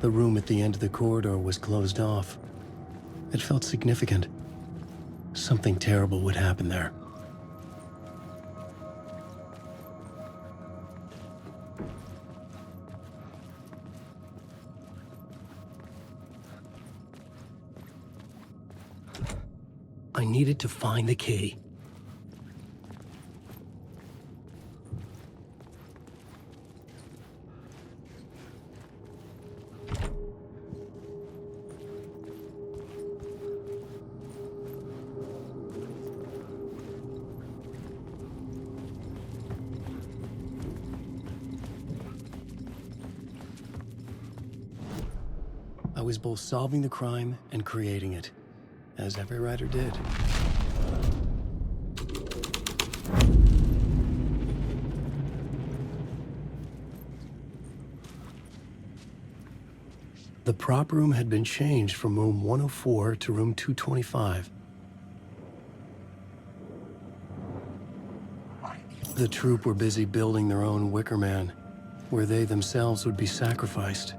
The room at the end of the corridor was closed off. It felt significant. Something terrible would happen there. I needed to find the key. I was both solving the crime and creating it, as every writer did. The prop room had been changed from room 104 to room 225. The troupe were busy building their own Wicker Man, where they themselves would be sacrificed.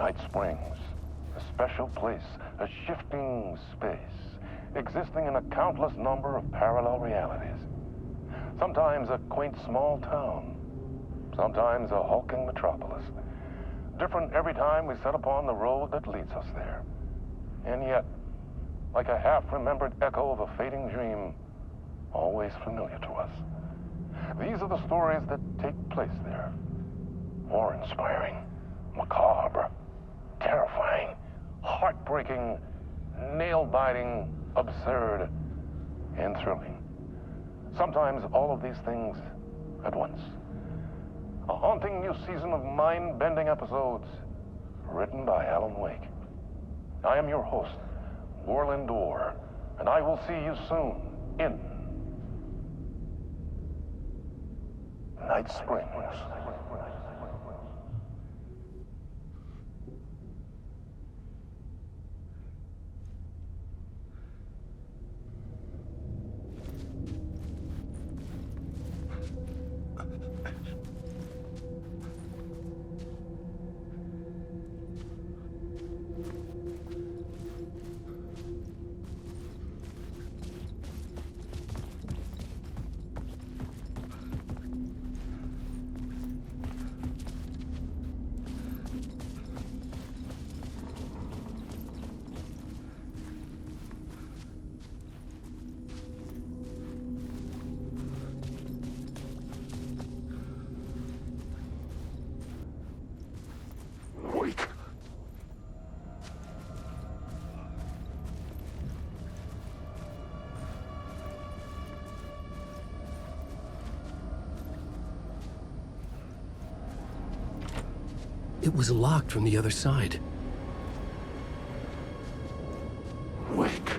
Night Springs, a special place, a shifting space, existing in a countless number of parallel realities. Sometimes a quaint small town, sometimes a hulking metropolis. Different every time we set upon the road that leads us there. And yet, like a half-remembered echo of a fading dream, always familiar to us. These are the stories that take place there. Awe-inspiring, macabre, terrifying, heartbreaking, nail-biting, absurd, and thrilling. Sometimes all of these things at once. A haunting new season of mind-bending episodes written by Alan Wake. I am your host, Warland Orr, and I will see you soon in Night Springs. It was locked from the other side. Wake.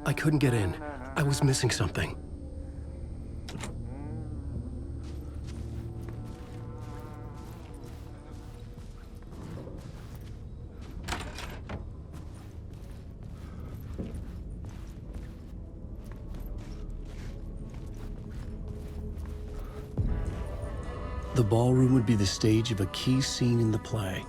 I couldn't get in. I was missing something. The ballroom would be the stage of a key scene in the play.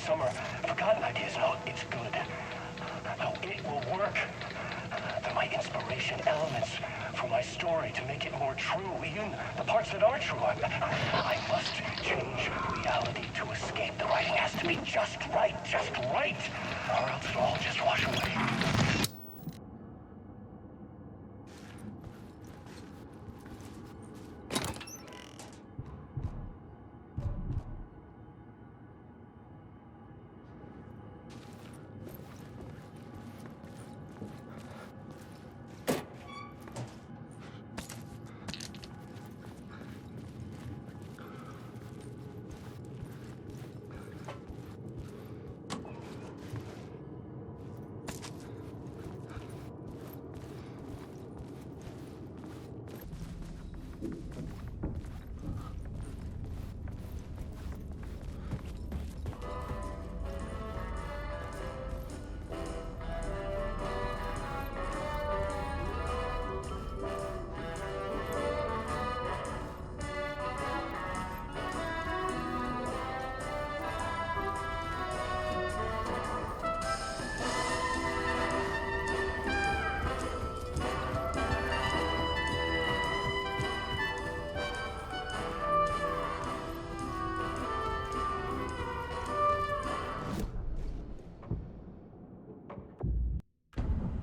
Some are forgotten ideas. No, it's good. No, it will work. The my inspiration, elements for my story to make it more true, even the parts that are true. I must change reality to escape. The writing has to be just right, or else it'll all just wash away.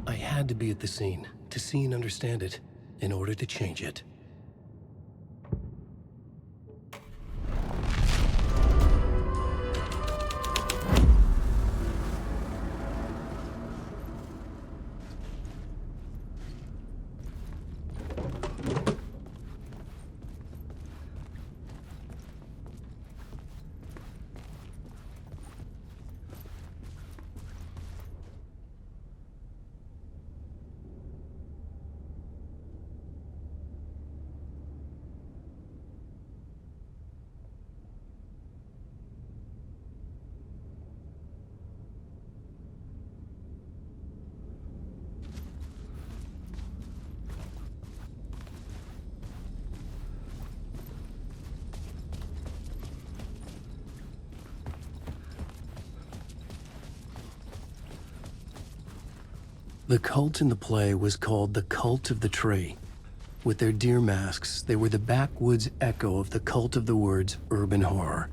I had to be at the scene, to see and understand it, in order to change it. The cult in the play was called the Cult of the Tree. With their deer masks, they were the backwoods echo of the cult of the words urban horror.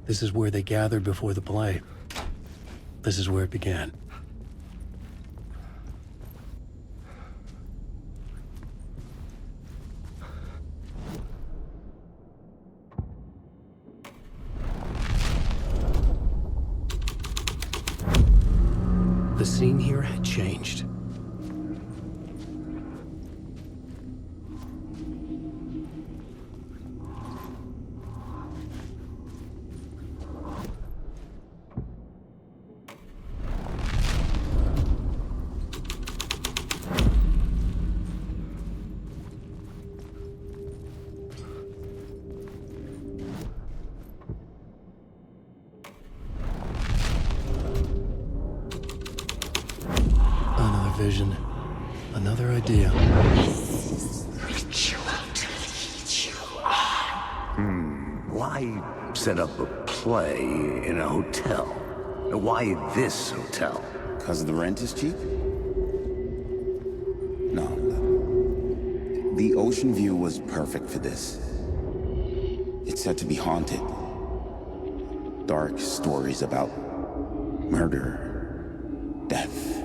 This is where they gathered before the play. This is where it began. The scene here had changed. Vision, another idea. Ritual to lead you on. Why set up a play in a hotel? Why this hotel? Because the rent is cheap? No. The ocean view was perfect for this. It's said to be haunted. Dark stories about murder, death,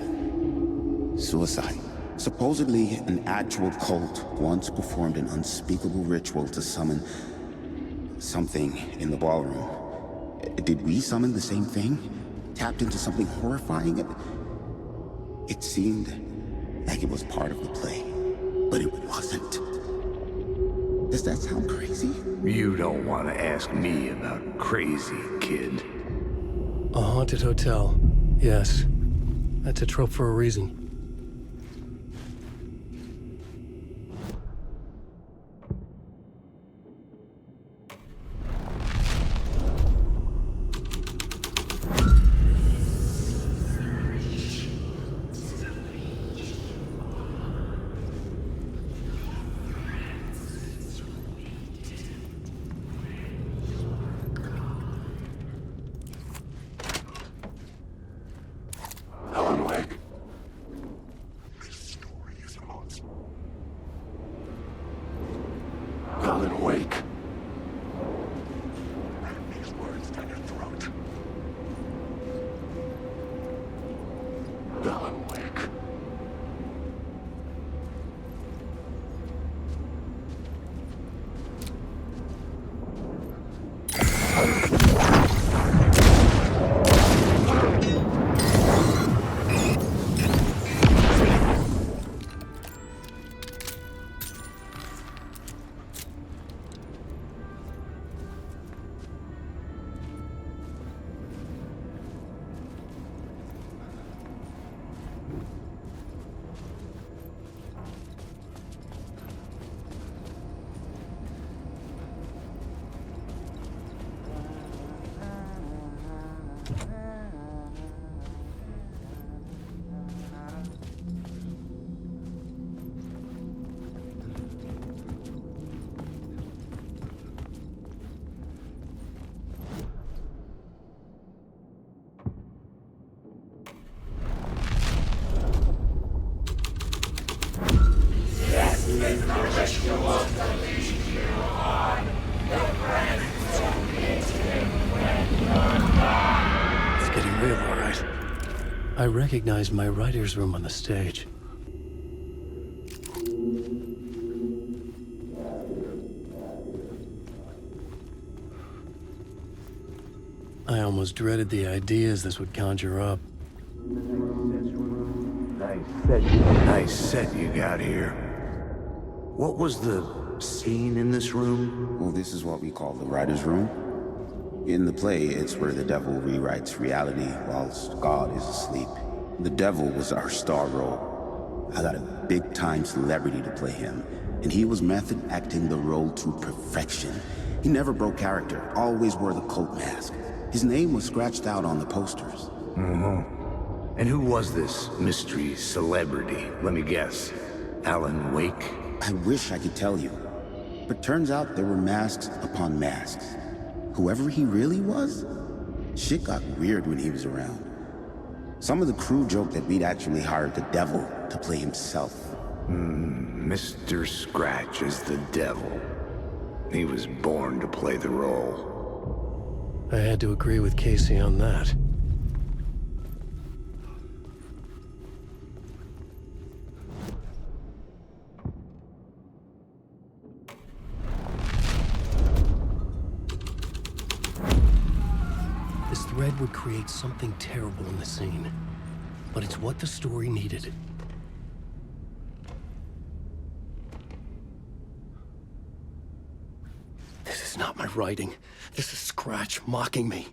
suicide. Supposedly, an actual cult once performed an unspeakable ritual to summon something in the ballroom. Did we summon the same thing? Tapped into something horrifying? It seemed like it was part of the play, but it wasn't. Does that sound crazy? You don't want to ask me about crazy, kid. A haunted hotel. Yes. That's a trope for a reason. Alan Wake. This story is a monster. Alan Wake. Write these words down your throat. Alan Wake. It's getting real, all right. I recognize my writer's room on the stage. I almost dreaded the ideas this would conjure up. Nice set you got here. What was the scene in this room? Well, this is what we call the writer's room. In the play, it's where the devil rewrites reality whilst God is asleep. The devil was our star role. I got a big-time celebrity to play him, and he was method acting the role to perfection. He never broke character, always wore the cult mask. His name was scratched out on the posters. And who was this mystery celebrity? Let me guess. Alan Wake? I wish I could tell you, but turns out there were masks upon masks. Whoever he really was, shit got weird when he was around. Some of the crew joked that we'd actually hired the devil to play himself. Mr. Scratch is the devil. He was born to play the role. I had to agree with Casey on that. This thread would create something terrible in the scene, but it's what the story needed. This is not my writing. This is Scratch mocking me.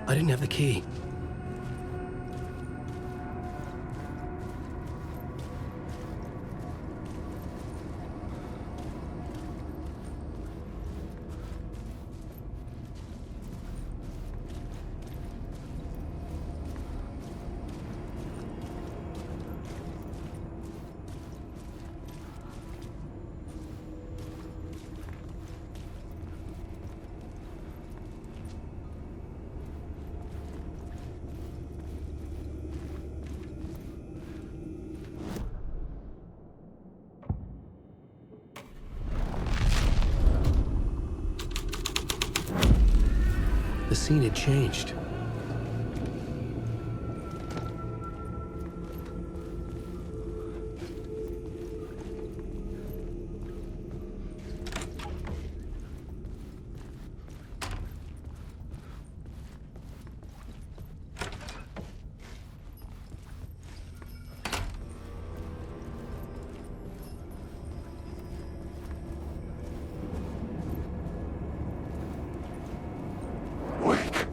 I didn't have the key. The scene had changed. Wake.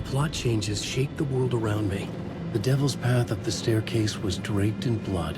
plot changes shaped the world around me. The devil's path up the staircase was draped in blood.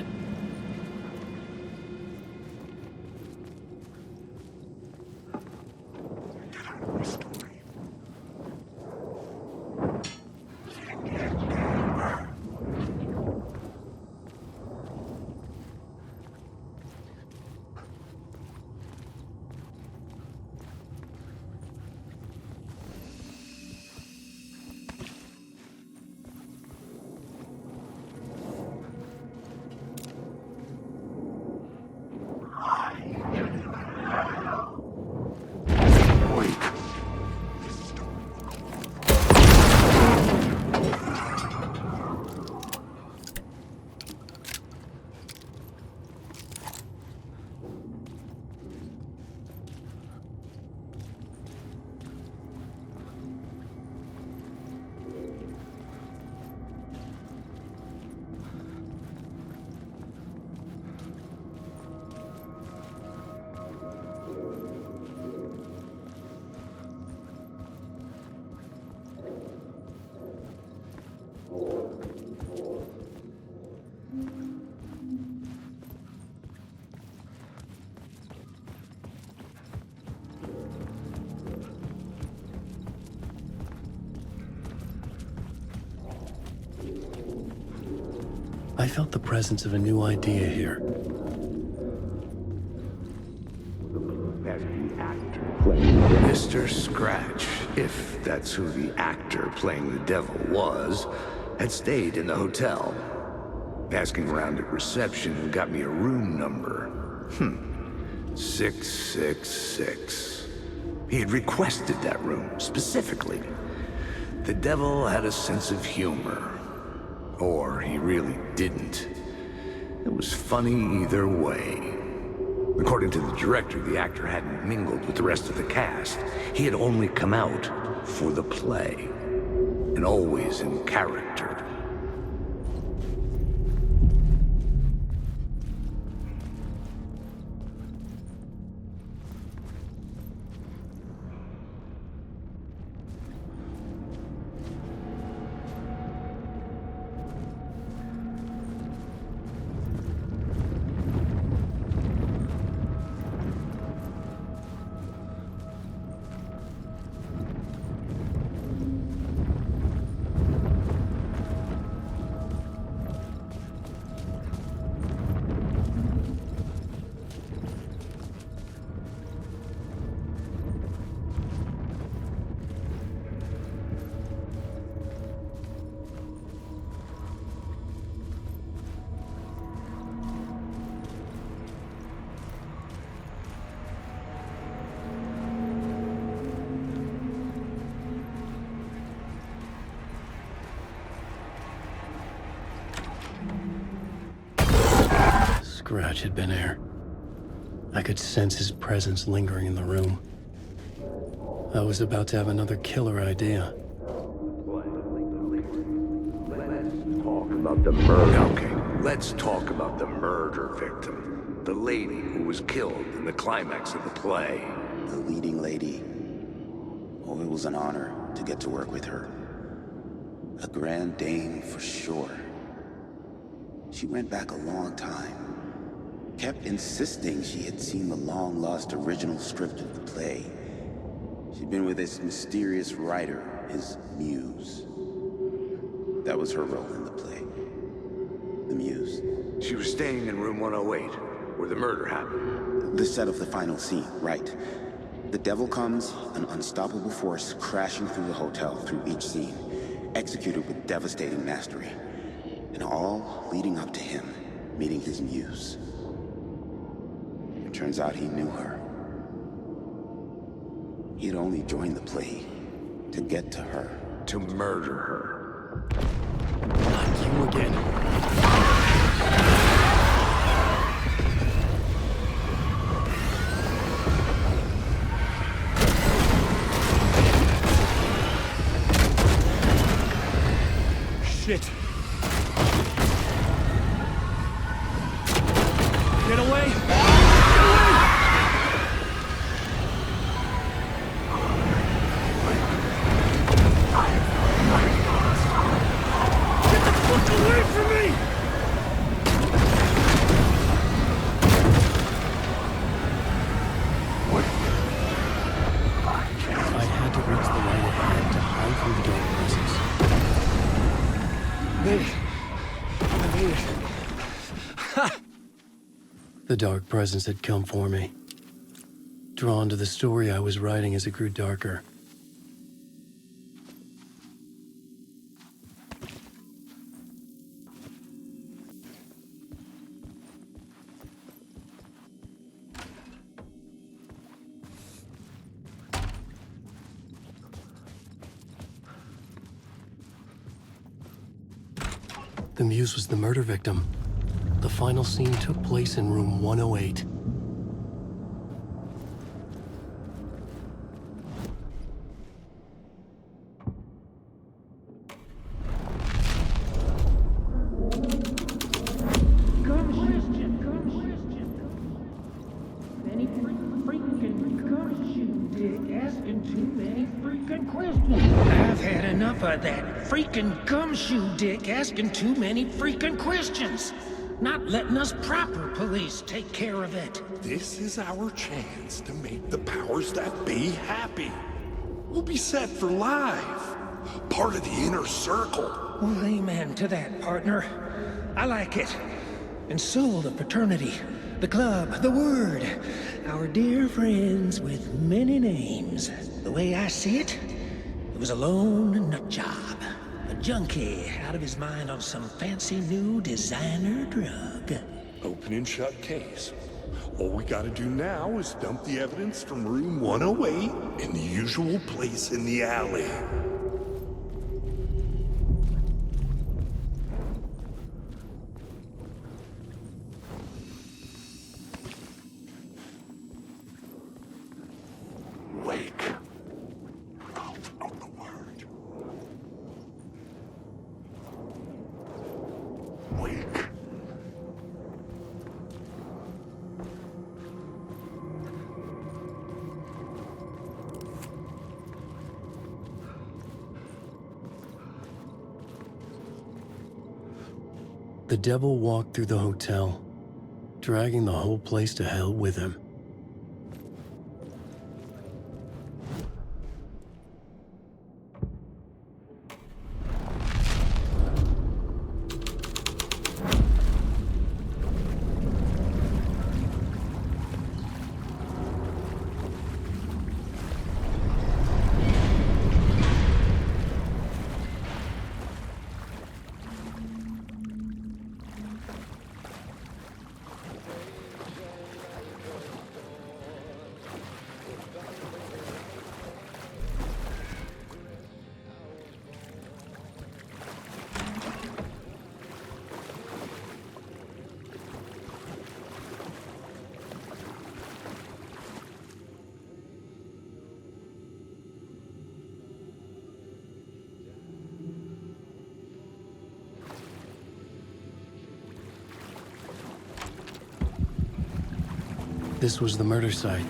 I felt the presence of a new idea here. Mr. Scratch, if that's who the actor playing the devil was, had stayed in the hotel. Asking around at reception got me a room number. 666. He had requested that room, specifically. The devil had a sense of humor. Or he really didn't. It was funny either way. According to the director, the actor hadn't mingled with the rest of the cast. He had only come out for the play, and always in character. Scratch had been here. I could sense his presence lingering in the room. I was about to have another killer idea. Talk about the murder. Okay, let's talk about the murder victim. The lady who was killed in the climax of the play. The leading lady. Oh, it was an honor to get to work with her. A grand dame for sure. She went back a long time. Kept insisting she had seen the long-lost original script of the play. She'd been with this mysterious writer, his muse. That was her role in the play. The muse. She was staying in room 108, where the murder happened. The set of the final scene, right. The devil comes, an unstoppable force crashing through the hotel through each scene, executed with devastating mastery. And all leading up to him meeting his muse. It turns out he knew her. He had only joined the play to get to her. To murder her. Not you again. Shit! Get away! Get away! The dark presence had come for me, drawn to the story I was writing as it grew darker. The muse was the murder victim. The final scene took place in room 108. I've had enough of that freaking gumshoe dick asking too many freaking questions. Not letting us proper police take care of it. This is our chance to make the powers that be happy. We'll be set for life. Part of the inner circle. Well, amen to that, partner. I like it. And so will the fraternity, the club, the word. Our dear friends with many names. The way I see it, it was a lone nut job. A junkie out of his mind on some fancy new designer drug. Open and shut case. All we gotta do now is dump the evidence from room 108 in the usual place in the alley. Wake. Cult of the word. Wake. The devil walked through the hotel, dragging the whole place to hell with him. This was the murder site.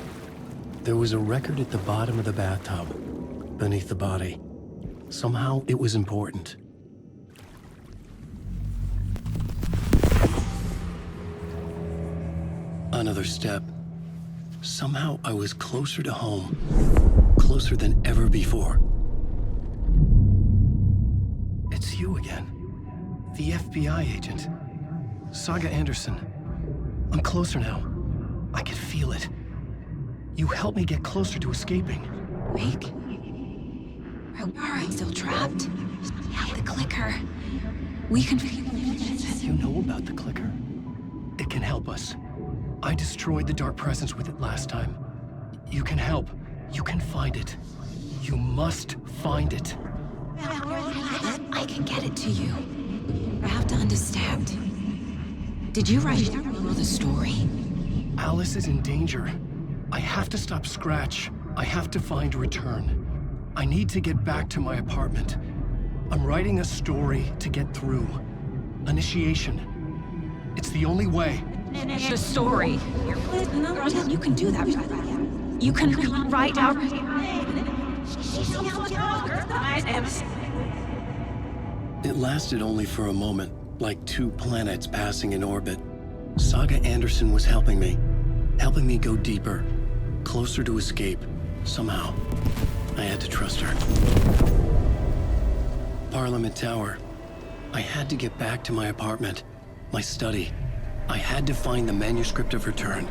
There was a record at the bottom of the bathtub, beneath the body. Somehow it was important. Another step. Somehow I was closer to home, closer than ever before. It's you again, the FBI agent, Saga Andерсон. I'm closer now. I can feel it. You helped me get closer to escaping. Wake? Are I still trapped? Yeah, the clicker. We can... You know about the clicker? It can help us. I destroyed the dark presence with it last time. You can help. You can find it. You must find it. I can get it to you. I have to understand. Did you write the story? Alice is in danger. I have to stop Scratch. I have to find Return. I need to get back to my apartment. I'm writing a story to get through. Initiation. It's the only way. The story. You can do that. You can write out... It lasted only for a moment, like two planets passing in orbit. Saga Andерсон was helping me go deeper, closer to escape, somehow. I had to trust her. Parliament Tower. I had to get back to my apartment, my study. I had to find the manuscript of return.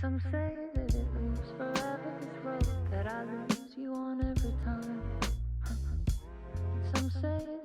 Some say that it moves forever, this road that I lose you on every time. Some say